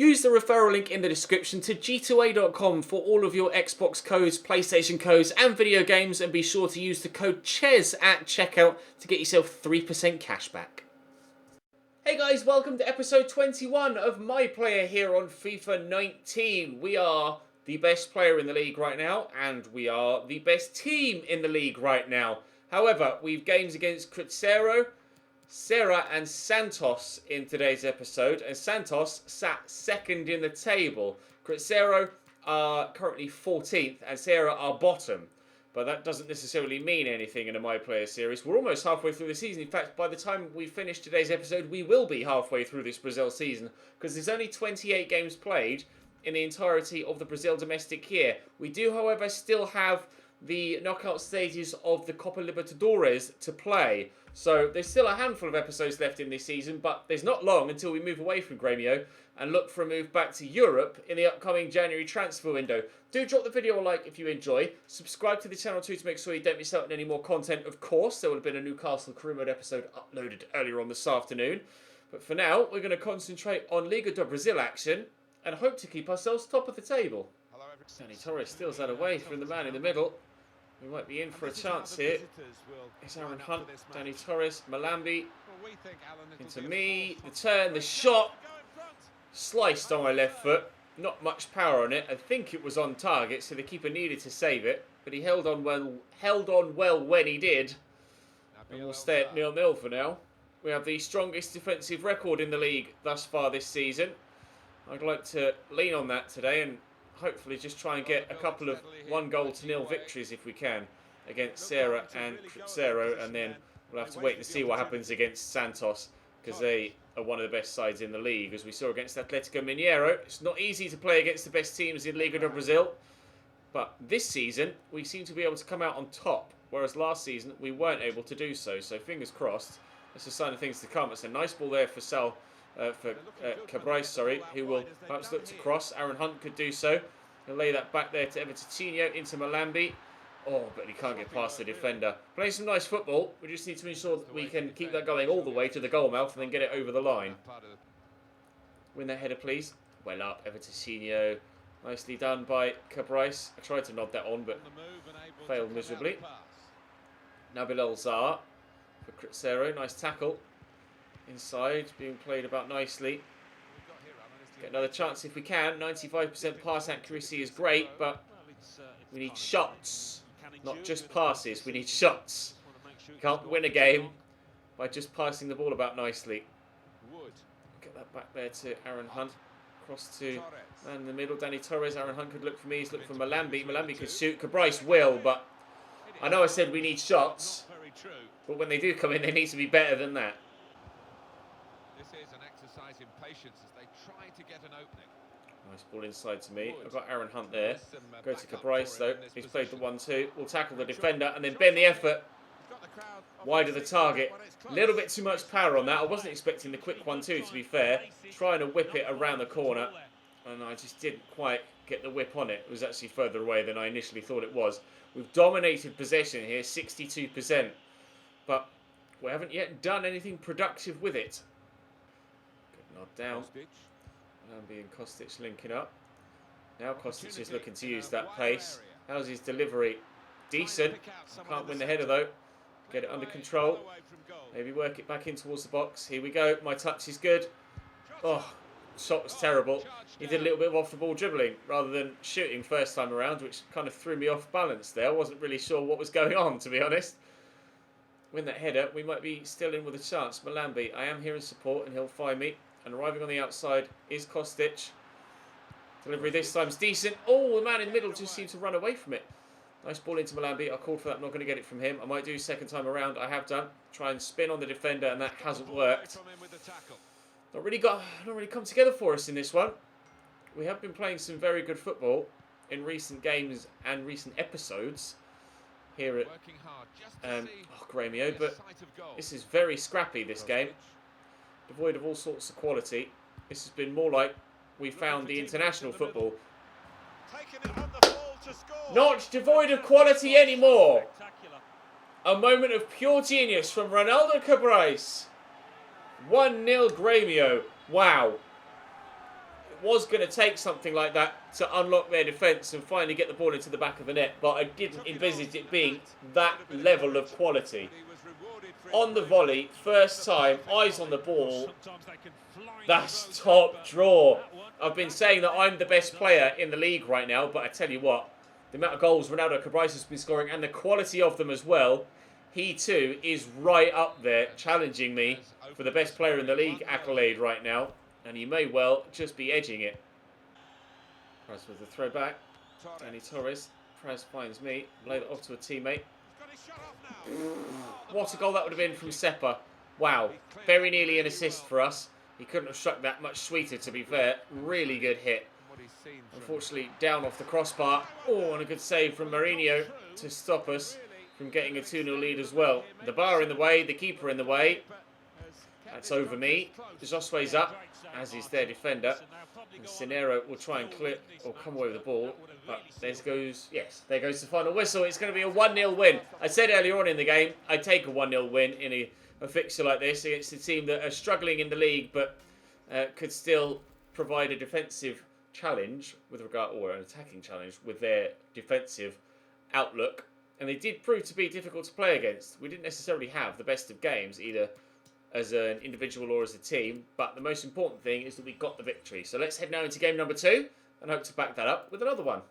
Use the referral link in the description to g2a.com for all of your Xbox codes, PlayStation codes and video games, and be sure to use the code CHES at checkout to get yourself 3% cash back. Hey guys, welcome to episode 21 of My Player here on FIFA 19. We are the best player in the league right now, and we are the best team in the league right now. However, we've games against Cruzeiro, Serra and Santos in today's episode, and Santos sat second in the table. Cruzeiro are currently 14th and Serra are bottom, but that doesn't necessarily mean anything in a My Player series. We're almost halfway through the season. In fact, by the time we finish today's episode, we will be halfway through this Brazil season, because there's only 28 games played in the entirety of the Brazil domestic year. We do, however, still have the knockout stages of the Copa Libertadores to play. So there's still a handful of episodes left in this season, but there's not long until we move away from Grêmio and look for a move back to Europe in the upcoming January transfer window. Do drop the video a like if you enjoy. Subscribe to the channel too to make sure you don't miss out on any more content. Of course, there will have been a Newcastle Career Mode episode uploaded earlier on this afternoon. But for now, we're going to concentrate on Liga do Brasil action and hope to keep ourselves top of the table. Danny Torres steals that away from the man in the middle. We might be in for a chance here. It's Aaron Hunt, Danny Torres, Malambi, into me, the turn, the shot, sliced on my left foot, not much power on it. I think it was on target, so the keeper needed to save it, but he held on well when he did, and we'll stay at 0-0 for now. We have the strongest defensive record in the league thus far this season. I'd like to lean on that today and hopefully just try and get a couple of 1-0 victories if we can against Serra and Cruzeiro, and then we'll have to wait and see what happens against Santos, because they are one of the best sides in the league, as we saw against Atletico Mineiro. It's not easy to play against the best teams in Liga do Brasil, but this season we seem to be able to come out on top, whereas last season we weren't able to do so. So fingers crossed, that's a sign of things to come. It's a nice ball there for Cabrais, who will perhaps look to cross. Aaron Hunt could do so. He'll lay that back there to Ep21 into Malambi. Oh, but he can't get past the defender. Playing some nice football. We just need to ensure that we can keep that going all the way to the goal mouth and then get it over the line. Win that header, please. Well up, Ep21. Nicely done by Cabrais. I tried to nod that on, but failed miserably. Nabil El-Zar for Cruzeiro. Nice tackle. Inside, being played about nicely. Get another chance if we can. 95% pass accuracy is great, but we need shots. Not just passes, we need shots. Can't win a game by just passing the ball about nicely. Get that back there to Aaron Hunt. Cross to man in the middle, Danny Torres. Aaron Hunt could look for me, he's looking for Malambi. Malambi could shoot, Cabrais will, but I know I said we need shots, but when they do come in, they need to be better than that. This is an exercise in patience as they try to get an opening. Nice ball inside to me. I've got Aaron Hunt there. Go to Cabrais though. He's played the 1-2. We'll tackle the defender and then bend the effort wide of the target. A little bit too much power on that. I wasn't expecting the quick 1-2 to be fair. Trying to whip it around the corner, and I just didn't quite get the whip on it. It was actually further away than I initially thought it was. We've dominated possession here, 62%, but we haven't yet done anything productive with it. Good nod down. Lambi and Kostic linking up. Now Kostic is looking to use that pace. How's his delivery? Decent. Can't win the header though. Get it under control. Maybe work it back in towards the box. Here we go. My touch is good. Oh, shot was terrible. He did a little bit of off the ball dribbling rather than shooting first time around, which kind of threw me off balance there. I wasn't really sure what was going on, to be honest. Win that header. We might be still in with a chance. Malambi, I am here in support and he'll find me. And arriving on the outside is Kostic. Delivery this time is decent. Oh, the man in the middle just seemed to run away from it. Nice ball into Malambi. I called for that. I'm not going to get it from him. I might do second time around. I have done. Try and spin on the defender, and that hasn't worked. Not really come together for us in this one. We have been playing some very good football in recent games and recent episodes here at Grêmio, but this is very scrappy, this game. Devoid of all sorts of quality. This has been more like we found the international football. Not devoid of quality anymore. A moment of pure genius from Ronaldo Cabrais. 1-0 Grêmio. Wow. was going to take something like that to unlock their defence and finally get the ball into the back of the net, but I didn't envisage it being that level of quality. On the volley, first time, eyes on the ball. That's top draw. I've been saying that I'm the best player in the league right now, but I tell you what, the amount of goals Ronaldo Cabrais has been scoring and the quality of them as well, he too is right up there challenging me for the best player in the league accolade right now, and he may well just be edging it. Praz with the throw back. Danny Torres. Praz finds me. Lay that off to a teammate. What a goal that would have been from Seppa. Wow. Very nearly an assist for us. He couldn't have struck that much sweeter, to be fair. Really good hit. Unfortunately, down off the crossbar. Oh, and a good save from Mourinho to stop us from getting a 2-0 lead as well. The bar in the way, the keeper in the way. That's over me. Josue's up, as is their defender. And Cinero will try and clear or come away with the ball. But there goes the final whistle. It's going to be a 1-0 win. I said earlier on in the game, I'd take a 1-0 win in a fixture like this against a team that are struggling in the league, but could still provide a defensive challenge with regard, or an attacking challenge with their defensive outlook. And they did prove to be difficult to play against. We didn't necessarily have the best of games, either as an individual or as a team, but the most important thing is that we got the victory. So let's head now into game number 2 and hope to back that up with another one.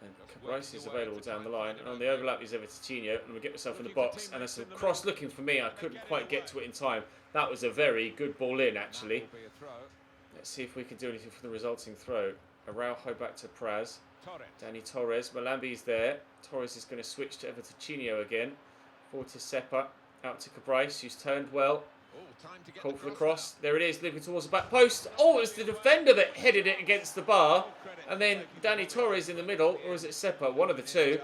And Cabrais is available down the line, and on the overlap is Ep21, and we get myself in the box, and that's a cross looking for me. I couldn't quite get to it in time. That was a very good ball in, actually. Let's see if we can do anything for the resulting throw. Araujo back to Praz. Danny Torres. Malambi's there. Torres is going to switch to Ep21 again. Forward to Seppa. Out to Cabrais, who's turned well. Call for the cross. There it is, looking towards the back post. Oh, it was the defender that headed it against the bar. And then Danny Torres in the middle, or is it Seppa? One of the two.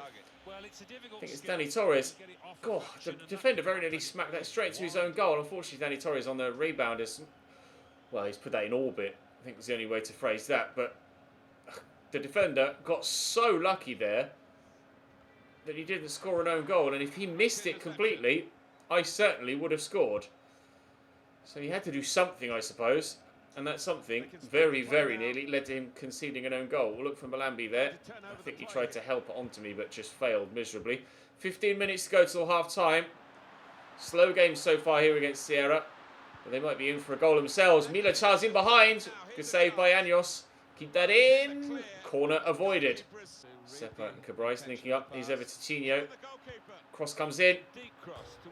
I think it's Danny Torres. God, the defender very nearly smacked that straight to his own goal. Unfortunately, Danny Torres on the rebound is, well, he's put that in orbit. I think was the only way to phrase that. But the defender got so lucky there that he didn't score an own goal. And if he missed it completely, I certainly would have scored. So he had to do something, I suppose. And that something very, very nearly led to him conceding an own goal. We'll look for Malambi there. I think he tried to help it onto me, but just failed miserably. 15 minutes to go till half-time. Slow game so far here against Sierra. But they might be in for a goal themselves. Milachar's in behind. Good save by Anyos. Keep that in. Corner avoided. Seppa and Cabrais linking up. He's over to Chino. Cross comes in.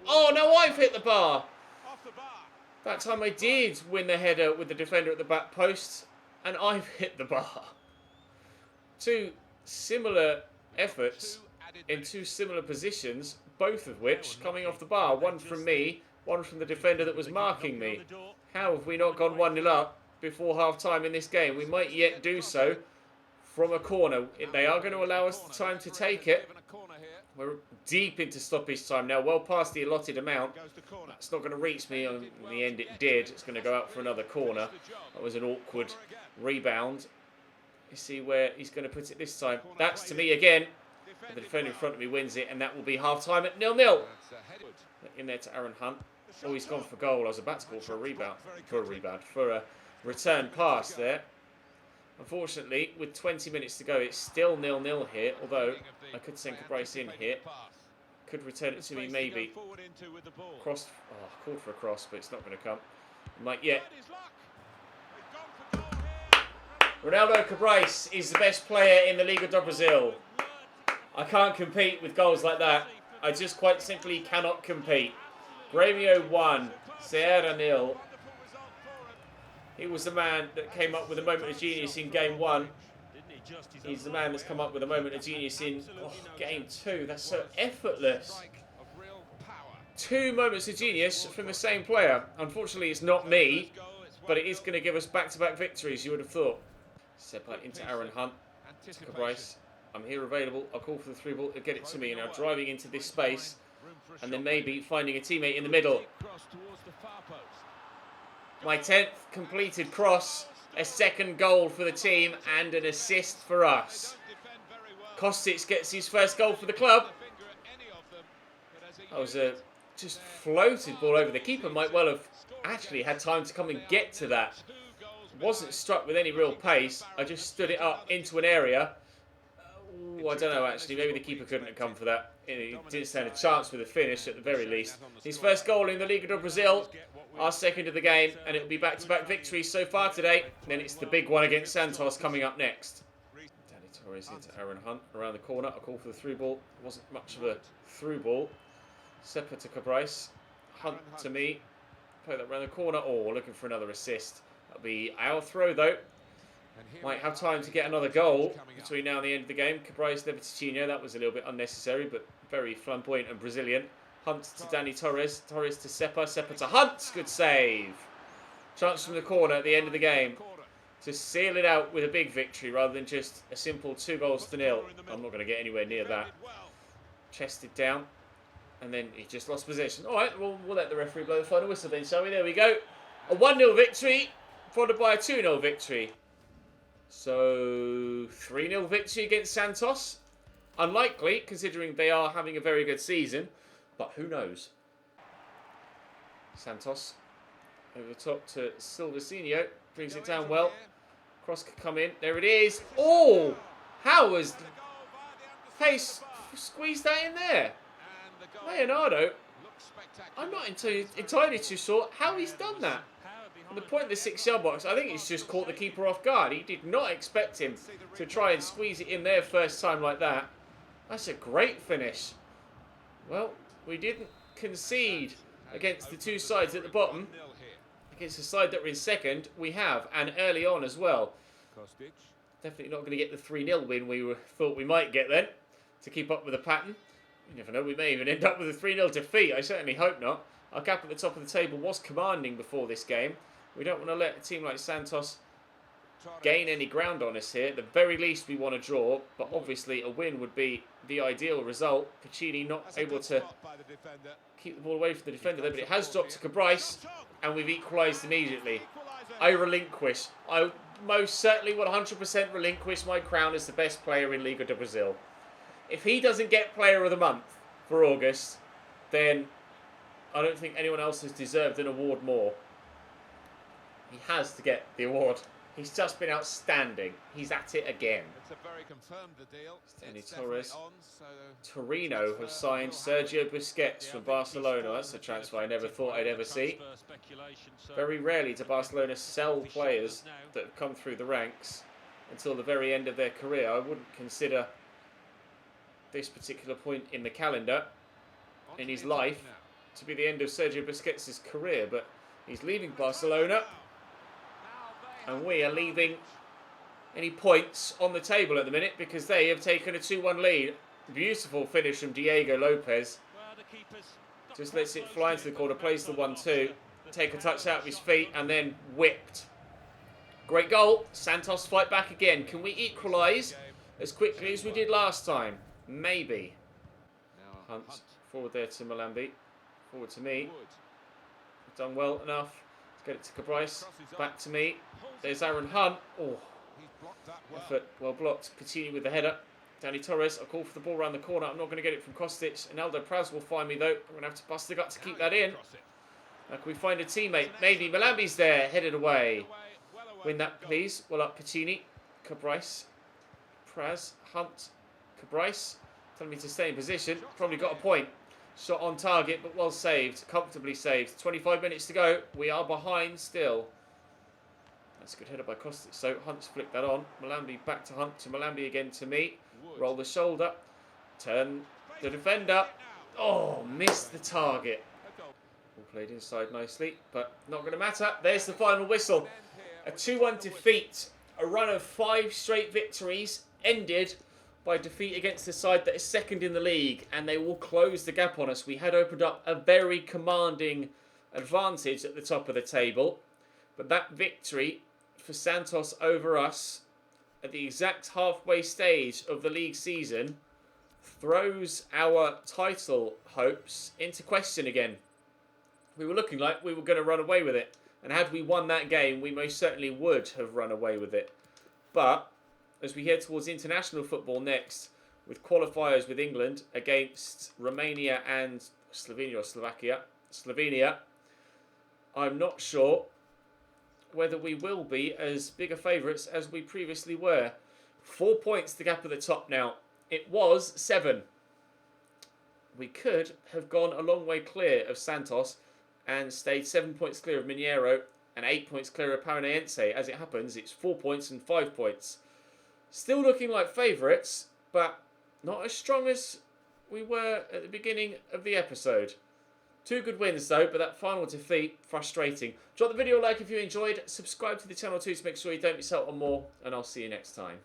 Oh, no, I've hit the bar. That time I did win the header with the defender at the back post, and I've hit the bar. Two similar efforts in two similar positions, both of which coming off the bar. One from me, one from the defender that was marking me. How have we not gone 1-0 up before half-time in this game? We might yet do so from a corner. They are going to allow us the time to take it. We're deep into stoppage time now, well past the allotted amount. That's not going to reach me. In the end, it did. It's going to go out for another corner. That was an awkward rebound. You see where he's going to put it this time. That's to me again. The defender in front of me wins it, and that will be half-time at 0-0. In there to Aaron Hunt. Oh, he's gone for goal. I was about to call for a rebound. For a return pass there. Unfortunately, with 20 minutes to go, it's still 0-0 here, although I could send Cabrais in here. Could return it to me, maybe. Cross. Oh, called for a cross, but it's not going to come. Might yet. Ronaldo Cabrais is the best player in the Liga do Brasil. I can't compete with goals like that. I just quite simply cannot compete. Grêmio 1, Sierra 0. He was the man that came up with a moment of genius in game 1. He's the man that's come up with a moment of genius in game 2. That's so effortless. 2 moments of genius from the same player. Unfortunately, it's not me, but it is going to give us back-to-back victories, you would have thought. Seppa into Aaron Hunt. To Cabrais. I'm here available. I'll call for the through ball to get it to me. Now driving into this space, and then maybe finding a teammate in the middle. My 10th completed cross, a second goal for the team, and an assist for us. Kostic gets his first goal for the club. That was a just floated ball over. The keeper might well have actually had time to come and get to that. wasn't struck with any real pace. I just stood it up into an area. Ooh, I don't know, actually. Maybe the keeper couldn't have come for that. He didn't stand a chance with a finish at the very least. His first goal in the Liga do Brazil. Our second of the game. And it'll be back-to-back victories so far today. Then it's the big one against Santos coming up next. Danny Torres into Aaron Hunt around the corner. A call for the through ball. It wasn't much of a through ball. Seppa to Cabrais. Hunt to me. Play that around the corner. Oh, looking for another assist. That'll be our throw, though. Might have time to get another goal between now and the end of the game. Cabrais never to Chino. That was a little bit unnecessary, but very flamboyant and Brazilian. Hunt to Danny Torres. Torres to Seppa. Seppa to Hunt. Good save. Chance from the corner at the end of the game to seal it out with a big victory rather than just a simple 2-0. I'm not going to get anywhere near that. Chested down. And then he just lost possession. All right, we'll let the referee blow the final whistle then, shall we? There we go. A 1-0 victory followed by a 2-0 victory. So, 3-0 victory against Santos. Unlikely, considering they are having a very good season. But who knows? Santos over the top to Silvacinho. Brings it down well. Cross could come in. There it is. Oh! How was Pace squeezed that in there? Leonardo, I'm not entirely too sure how he's done that. At the point of the 6-yard box, I think he's just caught the keeper off guard. He did not expect him to try and squeeze it in there first time like that. That's a great finish. Well, we didn't concede against the two sides at the bottom. Against the side that were in second, we have, and early on as well. Definitely not going to get the 3-0 win we thought we might get then, to keep up with the pattern. You never know, we may even end up with a 3-0 defeat. I certainly hope not. Our gap at the top of the table was commanding before this game. We don't want to let a team like Santos gain any ground on us here. At the very least, we want to draw, but obviously a win would be the ideal result. Pacini not able to keep the ball away from the defender there, but it has dropped to Cabrais, and we've equalised immediately. I relinquish. I most certainly 100% relinquish my crown as the best player in Liga do Brazil. If he doesn't get Player of the Month for August, then I don't think anyone else has deserved an award more. He has to get the award. He's just been outstanding. He's at it again. Danny Torres. Torino have signed Sergio Busquets from Barcelona. That's a transfer I never thought I'd ever see. Very rarely do Barcelona sell players that have come through the ranks until the very end of their career. I wouldn't consider this particular point in the calendar, in his life, to be the end of Sergio Busquets' career, but he's leaving Barcelona, and we are leaving any points on the table at the minute because they have taken a 2-1 lead. Beautiful finish from Diego Lopez. Just lets it fly into the corner, plays the 1-2, take a touch out of his feet, and then whipped. Great goal. Santos fight back again. Can we equalise as quickly as we did last time? Maybe. Hunt forward there to Malambi. Forward to me. Done well enough. Let's get it to Cabrais. Back to me. There's Aaron Hunt. Oh, effort well blocked. Pacini with the header. Danny Torres. I'll call for the ball around the corner. I'm not going to get it from Kostic. Ronaldo Praz will find me though. I'm going to have to bust the gut to keep that in. Now can we find a teammate? Maybe. Malambi's there. Headed away. Win that please. Well up Pacini. Cabrais. Praz. Hunt. Cabrais. Telling me to stay in position. Probably got a point. Shot on target, but well saved. Comfortably saved. 25 minutes to go. We are behind still. That's a good header by Kostic. So Hunt's flicked that on. Malambi back to Hunt. To Malambi again to me. Roll the shoulder. Turn the defender. Oh, missed the target. All played inside nicely, but not going to matter. There's the final whistle. A 2-1 defeat. A run of 5 straight victories ended by defeat against the side that is second in the league, and they will close the gap on us. We had opened up a very commanding advantage at the top of the table, but that victory for Santos over us at the exact halfway stage of the league season throws our title hopes into question again. We were looking like we were going to run away with it, and had we won that game, we most certainly would have run away with it. But as we head towards international football next, with qualifiers with England against Romania and Slovenia, I'm not sure whether we will be as big a favourites as we previously were. 4 points the gap at the top now. It was 7. We could have gone a long way clear of Santos and stayed 7 points clear of Mineiro and 8 points clear of Paranaense. As it happens, it's 4 points and 5 points. Still looking like favourites, but not as strong as we were at the beginning of the episode. 2 good wins though, but that final defeat, frustrating. Drop the video a like if you enjoyed, subscribe to the channel too to make sure you don't miss out on more, and I'll see you next time.